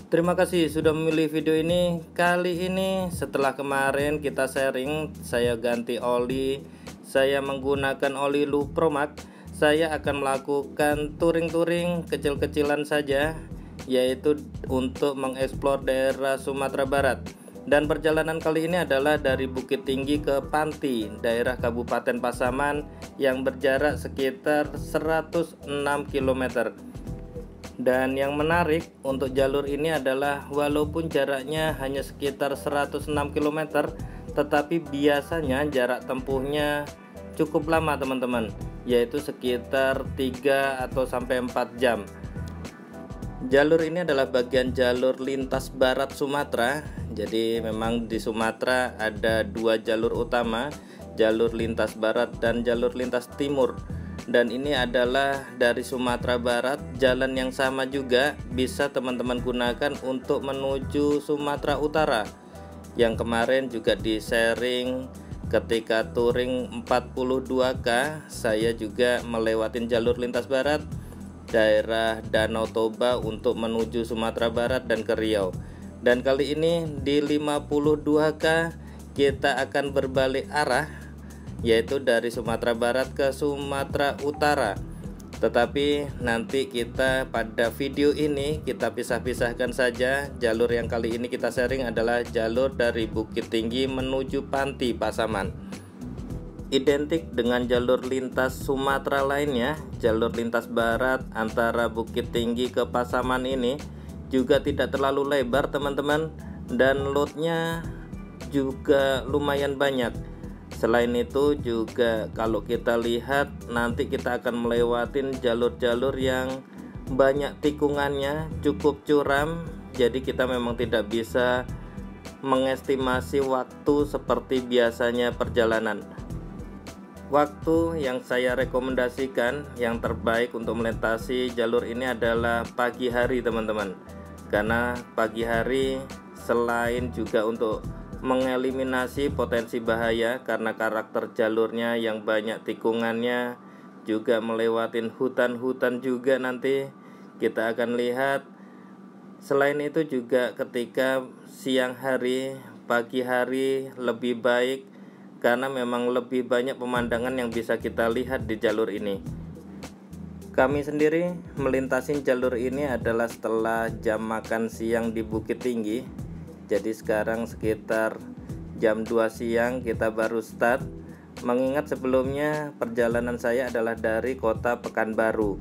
Terima kasih sudah memilih video ini. Kali ini setelah kemarin kita sharing, saya ganti oli. Saya menggunakan oli Lupromax. Saya akan melakukan touring-touring kecil-kecilan saja, yaitu untuk mengeksplor daerah Sumatera Barat. Dan perjalanan kali ini adalah dari Bukit Tinggi ke Panti, daerah Kabupaten Pasaman, yang berjarak sekitar 106 km. Dan yang menarik untuk jalur ini adalah walaupun jaraknya hanya sekitar 106 km, tetapi biasanya jarak tempuhnya cukup lama teman-teman, yaitu sekitar 3 atau sampai 4 jam. Jalur ini adalah bagian jalur lintas barat Sumatera. Jadi memang di Sumatera ada 2 jalur utama, jalur lintas barat dan jalur lintas timur. Dan ini adalah dari Sumatera Barat, jalan yang sama juga bisa teman-teman gunakan untuk menuju Sumatera Utara. Yang kemarin juga di sharing ketika touring 42K, saya juga melewatin jalur lintas barat daerah Danau Toba untuk menuju Sumatera Barat dan ke Riau. Dan kali ini di 52K kita akan berbalik arah, yaitu dari Sumatera Barat ke Sumatera Utara. Tetapi nanti kita pada video ini kita pisah-pisahkan saja. Jalur yang kali ini kita sharing adalah jalur dari Bukit Tinggi menuju Panti Pasaman. Identik dengan jalur lintas Sumatera lainnya, jalur lintas barat antara Bukit Tinggi ke Pasaman ini juga tidak terlalu lebar teman-teman, dan loadnya juga lumayan banyak. Selain itu juga kalau kita lihat nanti kita akan melewatin jalur-jalur yang banyak tikungannya, cukup curam. Jadi kita memang tidak bisa mengestimasi waktu seperti biasanya perjalanan. Waktu yang saya rekomendasikan yang terbaik untuk melintasi jalur ini adalah pagi hari teman-teman. Karena pagi hari selain juga untuk mengeliminasi potensi bahaya karena karakter jalurnya yang banyak tikungannya, juga melewatin hutan-hutan juga nanti kita akan lihat. Selain itu juga ketika siang hari, pagi hari lebih baik karena memang lebih banyak pemandangan yang bisa kita lihat di jalur ini. Kami sendiri melintasi jalur ini adalah setelah jam makan siang di Bukit Tinggi. Jadi sekarang sekitar jam 2 siang kita baru start. Mengingat sebelumnya perjalanan saya adalah dari kota Pekanbaru,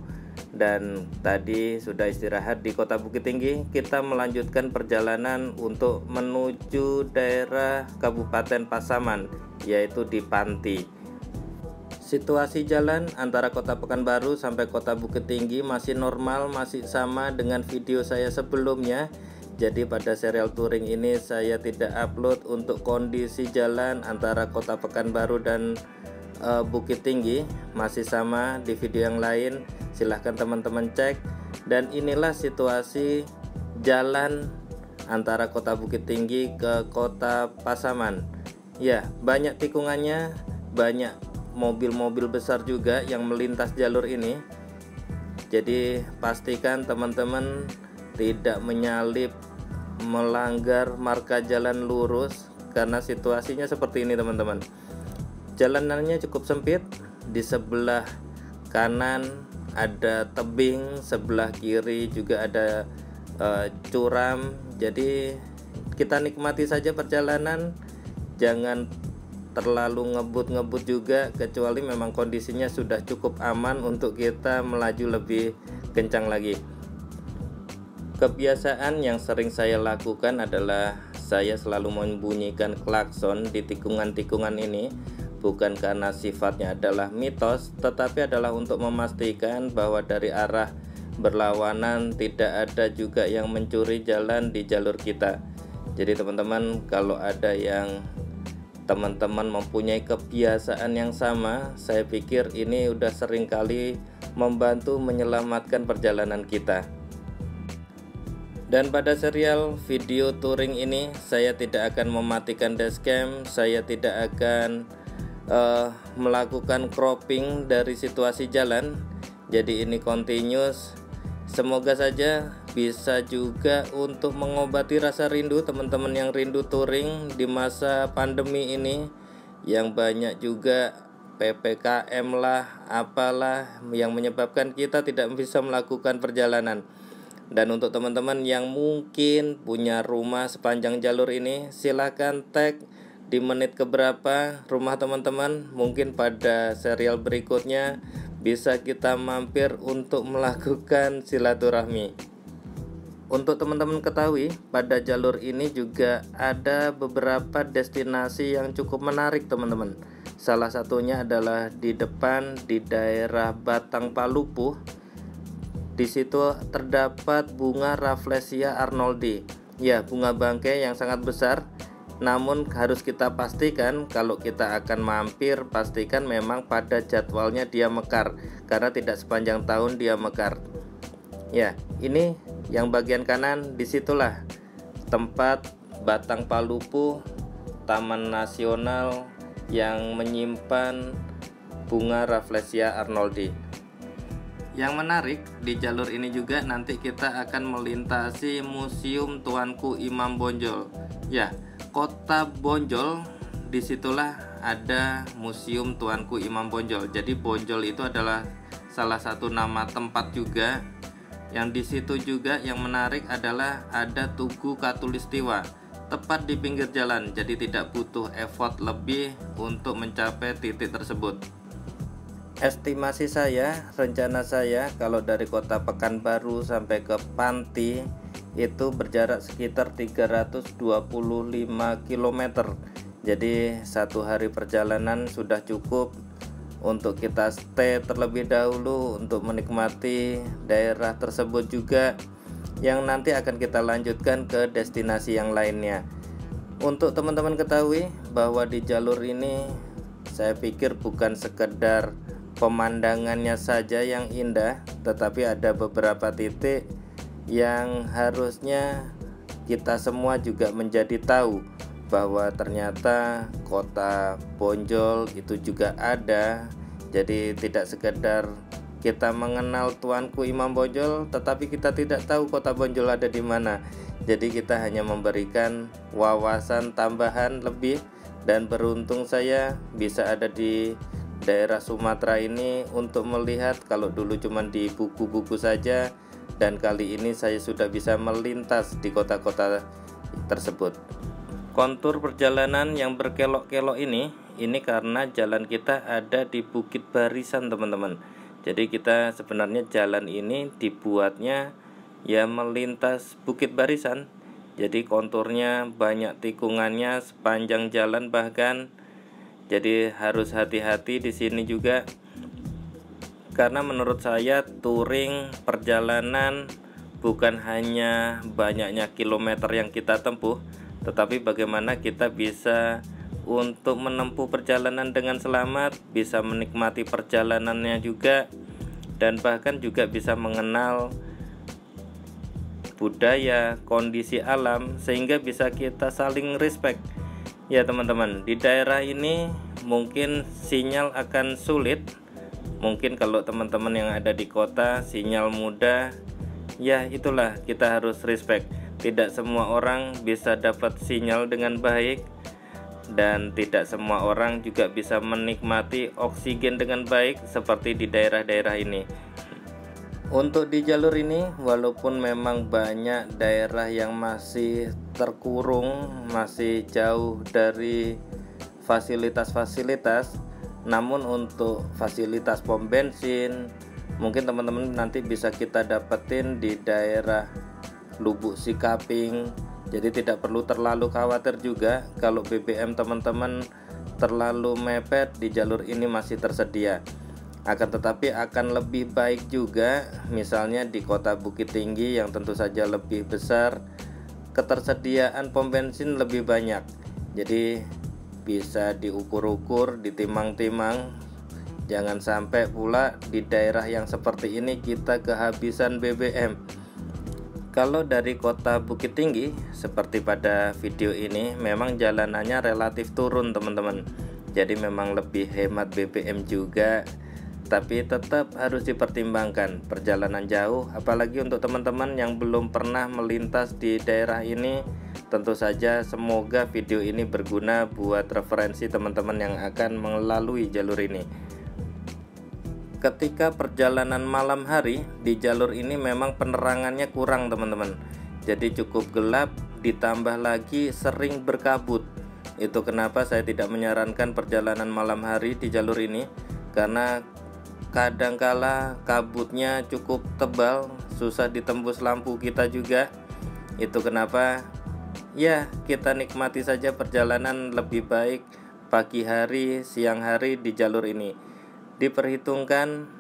dan tadi sudah istirahat di kota Bukit Tinggi. Kita melanjutkan perjalanan untuk menuju daerah Kabupaten Pasaman, yaitu di Panti. Situasi jalan antara kota Pekanbaru sampai kota Bukit Tinggi masih normal, masih sama dengan video saya sebelumnya. Jadi pada serial touring ini saya tidak upload untuk kondisi jalan antara kota Pekanbaru dan Bukit Tinggi, masih sama di video yang lain. Silahkan teman-teman cek. Dan inilah situasi jalan antara kota Bukit Tinggi ke kota Pasaman. Ya, banyak tikungannya, banyak mobil-mobil besar juga yang melintas jalur ini. Jadi pastikan teman-teman tidak menyalip, melanggar marka jalan lurus, karena situasinya seperti ini teman-teman. Jalanannya cukup sempit, di sebelah kanan ada tebing, sebelah kiri juga ada curam. Jadi kita nikmati saja perjalanan, jangan terlalu ngebut-ngebut juga, kecuali memang kondisinya sudah cukup aman untuk kita melaju lebih kencang lagi. Kebiasaan yang sering saya lakukan adalah saya selalu membunyikan klakson di tikungan-tikungan ini, bukan karena sifatnya adalah mitos, tetapi adalah untuk memastikan bahwa dari arah berlawanan tidak ada juga yang mencuri jalan di jalur kita. Jadi teman-teman, kalau ada yang teman-teman mempunyai kebiasaan yang sama, saya pikir ini udah sering kali membantu menyelamatkan perjalanan kita. Dan pada serial video touring ini saya tidak akan mematikan dashcam, saya tidak akan melakukan cropping dari situasi jalan. Jadi ini continuous. Semoga saja bisa juga untuk mengobati rasa rindu teman-teman yang rindu touring di masa pandemi ini, yang banyak juga PPKM lah, apalah yang menyebabkan kita tidak bisa melakukan perjalanan. Dan untuk teman-teman yang mungkin punya rumah sepanjang jalur ini, silahkan tag di menit keberapa rumah teman-teman. Mungkin pada serial berikutnya bisa kita mampir untuk melakukan silaturahmi. Untuk teman-teman ketahui, pada jalur ini juga ada beberapa destinasi yang cukup menarik teman-teman. Salah satunya adalah di depan di daerah Batang Palupuh. Di situ terdapat bunga Rafflesia arnoldi. Ya, bunga bangkai yang sangat besar. Namun harus kita pastikan kalau kita akan mampir, pastikan memang pada jadwalnya dia mekar, karena tidak sepanjang tahun dia mekar. Ya, ini yang bagian kanan, disitulah tempat Batang Palupuh, Taman Nasional yang menyimpan bunga Rafflesia arnoldi. Yang menarik di jalur ini juga nanti kita akan melintasi Museum Tuanku Imam Bonjol. Ya, Kota Bonjol, disitulah ada Museum Tuanku Imam Bonjol. Jadi Bonjol itu adalah salah satu nama tempat juga. Yang di situ juga yang menarik adalah ada Tugu Katulistiwa, tepat di pinggir jalan. Jadi tidak butuh effort lebih untuk mencapai titik tersebut. Estimasi saya, rencana saya kalau dari kota Pekanbaru sampai ke Panti itu berjarak sekitar 325 km. Jadi satu hari perjalanan sudah cukup untuk kita stay terlebih dahulu untuk menikmati daerah tersebut juga, yang nanti akan kita lanjutkan ke destinasi yang lainnya. Untuk teman-teman ketahui bahwa di jalur ini saya pikir bukan sekedar pemandangannya saja yang indah, tetapi ada beberapa titik yang harusnya kita semua juga menjadi tahu bahwa ternyata kota Bonjol itu juga ada. Jadi tidak sekedar kita mengenal Tuanku Imam Bonjol, tetapi kita tidak tahu kota Bonjol ada di mana. Jadi kita hanya memberikan wawasan tambahan lebih, dan beruntung saya bisa ada di daerah Sumatera ini untuk melihat, kalau dulu cuma di buku-buku saja, dan kali ini saya sudah bisa melintas di kota-kota tersebut. Kontur perjalanan yang berkelok-kelok ini karena jalan kita ada di Bukit Barisan teman-teman. Jadi kita sebenarnya jalan ini dibuatnya ya melintas Bukit Barisan. Jadi konturnya banyak tikungannya sepanjang jalan bahkan. Jadi harus hati-hati di sini juga, karena menurut saya touring perjalanan bukan hanya banyaknya kilometer yang kita tempuh, tetapi bagaimana kita bisa untuk menempuh perjalanan dengan selamat, bisa menikmati perjalanannya juga, dan bahkan juga bisa mengenal budaya, kondisi alam, sehingga bisa kita saling respect. Ya teman-teman, di daerah ini mungkin sinyal akan sulit. Mungkin kalau teman-teman yang ada di kota sinyal mudah, ya itulah kita harus respect. Tidak semua orang bisa dapat sinyal dengan baik, dan tidak semua orang juga bisa menikmati oksigen dengan baik seperti di daerah-daerah ini. Untuk di jalur ini, walaupun memang banyak daerah yang masih terkurung, masih jauh dari fasilitas-fasilitas, namun untuk fasilitas pom bensin mungkin teman-teman nanti bisa kita dapetin di daerah Lubuk Sikaping. Jadi tidak perlu terlalu khawatir juga kalau BBM teman-teman terlalu mepet, di jalur ini masih tersedia. Akan tetapi akan lebih baik juga misalnya di kota Bukit Tinggi yang tentu saja lebih besar, ketersediaan pom bensin lebih banyak. Jadi bisa diukur-ukur, ditimang-timang. Jangan sampai pula di daerah yang seperti ini kita kehabisan BBM. Kalau dari kota Bukit Tinggi seperti pada video ini, memang jalanannya relatif turun teman-teman. Jadi memang lebih hemat BBM juga. tapi tetap harus dipertimbangkan perjalanan jauh, apalagi untuk teman-teman yang belum pernah melintas di daerah ini. Tentu saja semoga video ini berguna buat referensi teman-teman yang akan melalui jalur ini. Ketika perjalanan malam hari di jalur ini memang penerangannya kurang teman-teman, jadi cukup gelap, ditambah lagi sering berkabut. Itu kenapa saya tidak menyarankan perjalanan malam hari di jalur ini, karena kadangkala kabutnya cukup tebal, susah ditembus lampu kita juga. Itu kenapa ya kita nikmati saja perjalanan lebih baik pagi hari, siang hari di jalur ini. Diperhitungkan,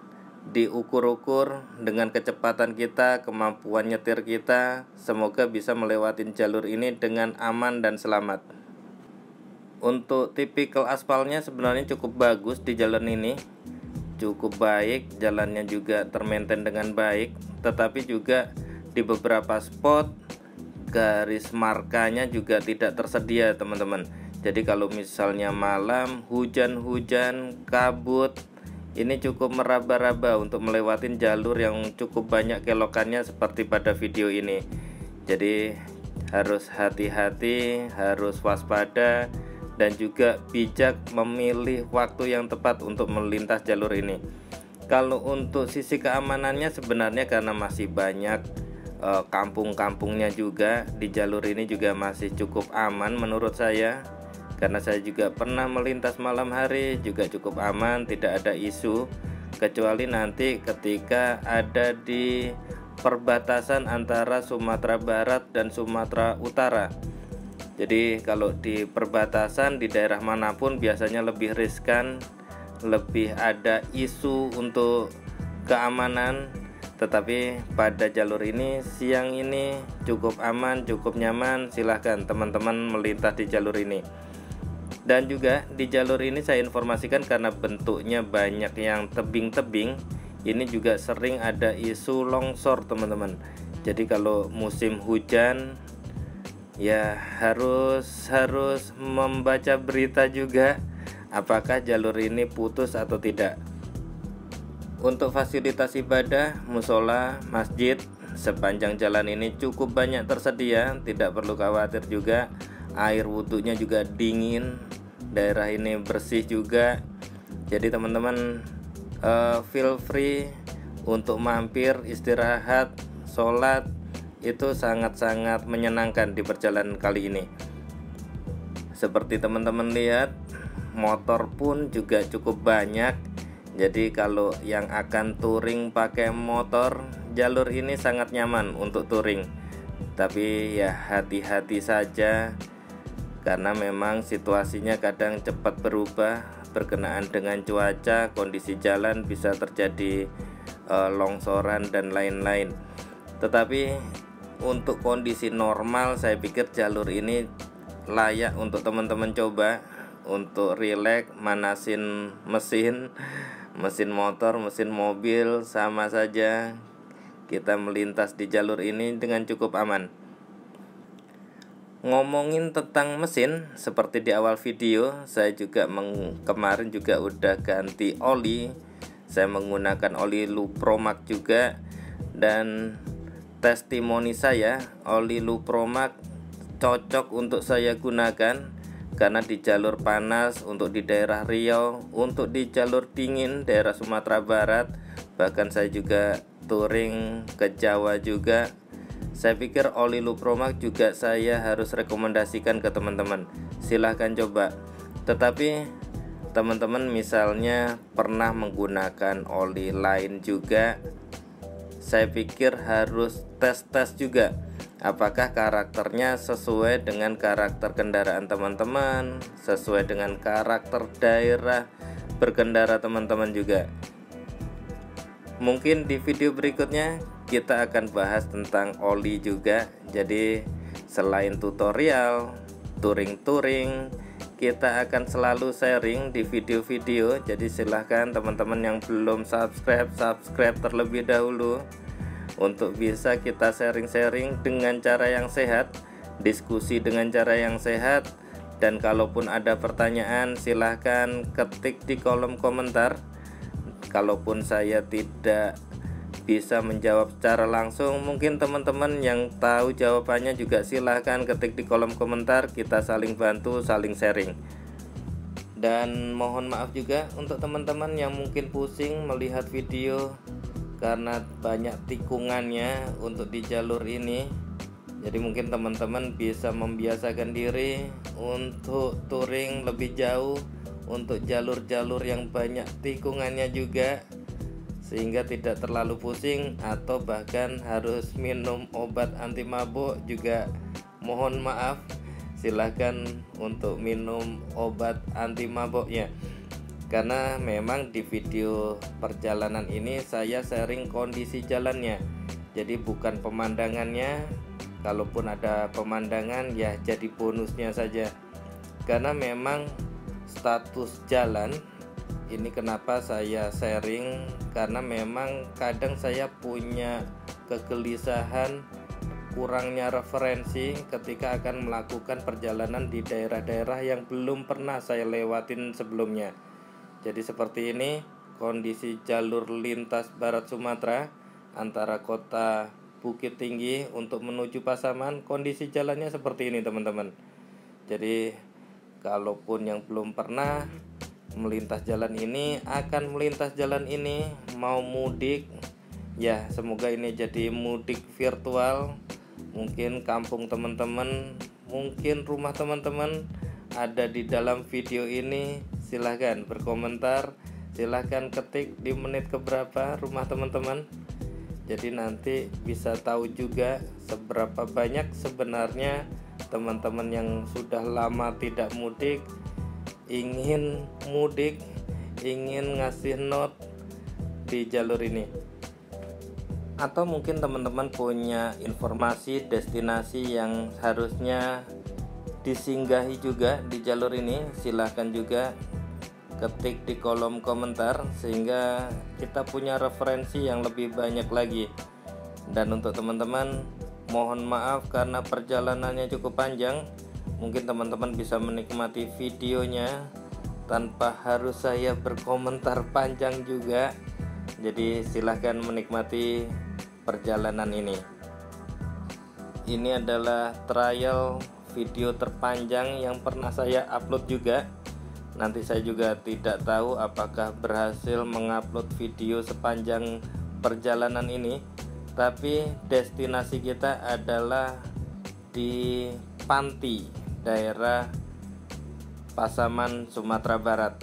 diukur-ukur dengan kecepatan kita, kemampuan nyetir kita, semoga bisa melewati jalur ini dengan aman dan selamat. Untuk tipikal aspalnya sebenarnya cukup bagus di jalan ini, cukup baik, jalannya juga termaintain dengan baik, tetapi juga di beberapa spot garis markanya juga tidak tersedia teman-teman. Jadi kalau misalnya malam hujan-hujan, kabut, ini cukup meraba-raba untuk melewati jalur yang cukup banyak kelokannya seperti pada video ini. Jadi harus hati-hati, harus waspada, dan juga bijak memilih waktu yang tepat untuk melintas jalur ini. Kalau untuk sisi keamanannya sebenarnya karena masih banyak kampung-kampungnya juga, di jalur ini juga masih cukup aman menurut saya. Karena saya juga pernah melintas malam hari, juga cukup aman, tidak ada isu. Kecuali nanti ketika ada di perbatasan antara Sumatera Barat dan Sumatera Utara. Jadi kalau di perbatasan di daerah manapun biasanya lebih riskan, lebih ada isu untuk keamanan. Tetapi pada jalur ini siang ini cukup aman, cukup nyaman. Silahkan teman-teman melintas di jalur ini. Dan juga di jalur ini saya informasikan karena bentuknya banyak yang tebing-tebing, ini juga sering ada isu longsor teman-teman. Jadi kalau musim hujan ya harus membaca berita juga apakah jalur ini putus atau tidak. Untuk fasilitas ibadah, musola, masjid sepanjang jalan ini cukup banyak tersedia, tidak perlu khawatir juga. Air wudhunya juga dingin, daerah ini bersih juga. Jadi teman-teman feel free untuk mampir, istirahat, sholat, itu sangat-sangat menyenangkan di perjalanan kali ini. Seperti teman-teman lihat, motor pun juga cukup banyak. Jadi kalau yang akan touring pakai motor, jalur ini sangat nyaman untuk touring. Tapi ya hati-hati saja, karena memang situasinya kadang cepat berubah berkenaan dengan cuaca, kondisi jalan bisa terjadi longsoran dan lain-lain. Tetapi untuk kondisi normal saya pikir jalur ini layak untuk teman-teman coba untuk rileks, manasin mesin motor, mesin mobil, sama saja kita melintas di jalur ini dengan cukup aman. Ngomongin tentang mesin, seperti di awal video, saya juga kemarin juga udah ganti oli. Saya menggunakan oli Lupromax juga, dan testimoni saya, oli Lupromax cocok untuk saya gunakan karena di jalur panas, untuk di daerah Riau, untuk di jalur dingin daerah Sumatera Barat, bahkan saya juga touring ke Jawa juga. Saya pikir oli Lupromax juga saya harus rekomendasikan ke teman-teman. Silahkan coba. Tetapi teman-teman misalnya pernah menggunakan oli lain juga, saya pikir harus tes juga apakah karakternya sesuai dengan karakter kendaraan teman-teman, sesuai dengan karakter daerah berkendara teman-teman juga. Mungkin di video berikutnya kita akan bahas tentang oli juga. Jadi selain tutorial, touring-touring, kita akan selalu sharing di video-video. Jadi silahkan teman-teman yang belum subscribe terlebih dahulu, untuk bisa kita sharing-sharing dengan cara yang sehat, diskusi dengan cara yang sehat. Dan kalaupun ada pertanyaan silahkan ketik di kolom komentar. kalaupun saya tidak bisa menjawab secara langsung, mungkin teman-teman yang tahu jawabannya juga silahkan ketik di kolom komentar, kita saling bantu, saling sharing. Dan mohon maaf juga untuk teman-teman yang mungkin pusing melihat video karena banyak tikungannya untuk di jalur ini. Jadi mungkin teman-teman bisa membiasakan diri untuk touring lebih jauh untuk jalur-jalur yang banyak tikungannya juga, sehingga tidak terlalu pusing atau bahkan harus minum obat anti mabuk juga. Mohon maaf, silahkan untuk minum obat anti mabuknya, karena memang di video perjalanan ini saya sharing kondisi jalannya, jadi bukan pemandangannya. Kalaupun ada pemandangan ya jadi bonusnya saja, karena memang status jalan ini kenapa saya sharing, karena memang kadang saya punya kegelisahan kurangnya referensi ketika akan melakukan perjalanan di daerah-daerah yang belum pernah saya lewatin sebelumnya. Jadi seperti ini kondisi jalur lintas Barat Sumatera antara kota Bukit Tinggi untuk menuju Pasaman. Kondisi jalannya seperti ini teman-teman. Jadi kalaupun yang belum pernah melintas jalan ini, akan melintas jalan ini, mau mudik ya, semoga ini jadi mudik virtual. Mungkin kampung teman-teman, mungkin rumah teman-teman ada di dalam video ini, silahkan berkomentar, silahkan ketik di menit keberapa rumah teman-teman. Jadi nanti bisa tahu juga seberapa banyak sebenarnya teman-teman yang sudah lama tidak mudik, ingin mudik, ingin ngasih note di jalur ini. Atau mungkin teman-teman punya informasi destinasi yang harusnya disinggahi juga di jalur ini, silahkan juga ketik di kolom komentar sehingga kita punya referensi yang lebih banyak lagi. Dan untuk teman-teman, mohon maaf karena perjalanannya cukup panjang, mungkin teman-teman bisa menikmati videonya tanpa harus saya berkomentar panjang juga. Jadi silahkan menikmati perjalanan ini. Ini adalah trial video terpanjang yang pernah saya upload juga. Nanti saya juga tidak tahu apakah berhasil mengupload video sepanjang perjalanan ini, tapi destinasi kita adalah di Panti, daerah Pasaman, Sumatera Barat.